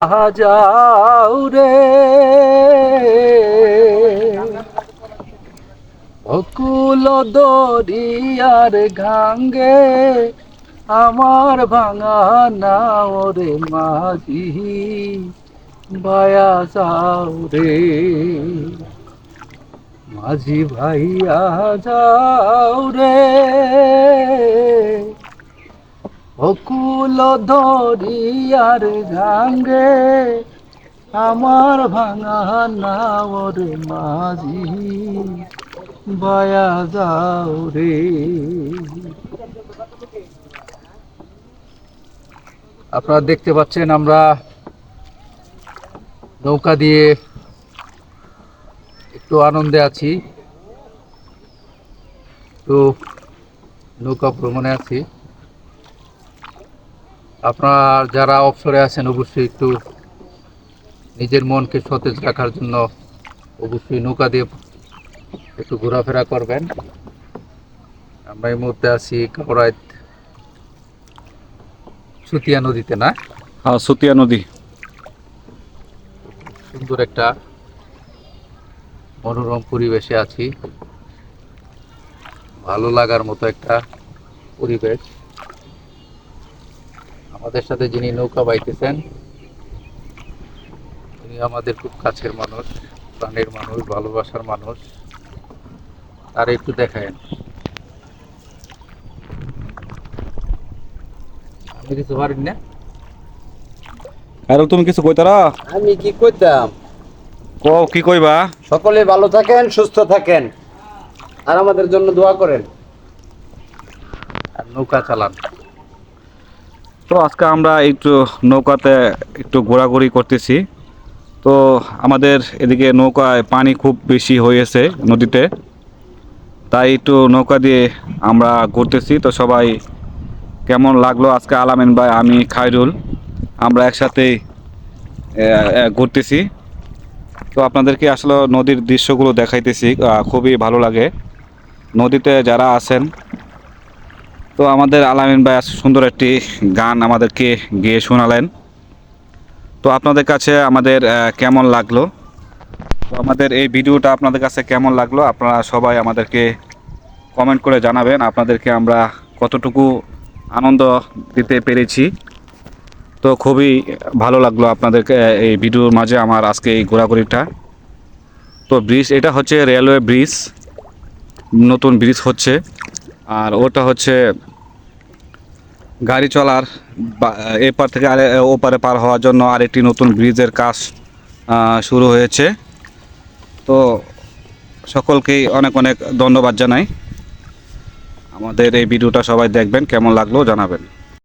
যাও রে অকুল দরিয়ার ঘাঙ্গে আমার ভাঙা নাও রে মাঝি বায়া যাও রে মাঝি ভাইয়া যাও রে অকুল দরিয়ার ঘাঙ্গে আমার ভাঙা নাও রে মাঝি বায়া যাও রে। আপনারা দেখতে পাচ্ছেন আমরা নৌকা দিয়ে একটু আনন্দে আছি, তো নৌকা ভ্রমণে আছি। আপনারা যারা অবসরে আছেন অবশ্যই একটু নিজের মনকে সতেজ রাখার জন্য অবশ্যই নৌকা দিয়ে একটু ঘোরাফেরা করবেন। আমরা এই মুহূর্তে আছি কাকরাইল সুতিয়া নদীতে, না? হ্যাঁ, সুতিয়া নদী। সুন্দর একটা মনোরম পরিবেশে আছি, ভালো লাগার মতো একটা পরিবেশ। আমাদের সাথে যিনি নৌকা বাইতেছেন উনি আমাদের খুব কাছের মানুষ, প্রাণের মানুষ, ভালোবাসার মানুষ। আর একটু দেখায়, আমি কিছু পারেন না। আর তুমি কিছু কইতারা? আমি কি কইতাম, কি কইবা? সকলে ভালো থাকেন, সুস্থ থাকেন, আর আমাদের জন্য দোয়া করেন। আর নৌকা চালান। তো আজকে আমরা একটু নৌকাতে একটু ঘোরাঘুরি করতেছি। তো আমাদের এদিকে নৌকায় পানি খুব বেশি হয়েছে নদীতে, তাই একটু নৌকা দিয়ে আমরা ঘুরতেছি। তো সবাই কেমন লাগলো আজকে? আলামিন ভাই, আমি খায়রুল, আমরা একসাথেই ঘুরতেছি। তো আপনাদেরকে আসলে নদীর দৃশ্যগুলো দেখাইতেছি, খুবই ভালো লাগে নদীতে যারা আছেন। তো আমাদের আলামিন ভাই সুন্দর একটি গান আমাদেরকে গেয়ে শোনালেন। তো আপনাদের কাছে আমাদের কেমন লাগলো? তো আমাদের এই ভিডিওটা আপনাদের কাছে কেমন লাগলো আপনারা সবাই আমাদেরকে কমেন্ট করে জানাবেন। আপনাদেরকে আমরা কতটুকু আনন্দ দিতে পেরেছি। তো খুবই ভালো লাগলো আপনাদেরকে এই ভিডিওর মাঝে আমার আজকে এই ঘোরাঘুরিটা। তো ব্রিজ, এটা হচ্ছে রেলওয়ে ব্রিজ, নতুন ব্রিজ হচ্ছে। আর ওটা হচ্ছে গাড়ি চলার এপার থেকে ওপারে পার হওয়ার জন্য আরেকটি নতুন ব্রিজের কাজ শুরু হয়েছে। তো সকলকেই অনেক অনেক ধন্যবাদ জানাই। আমাদের এই ভিডিওটা সবাই দেখবেন, কেমন লাগলো জানাবেন।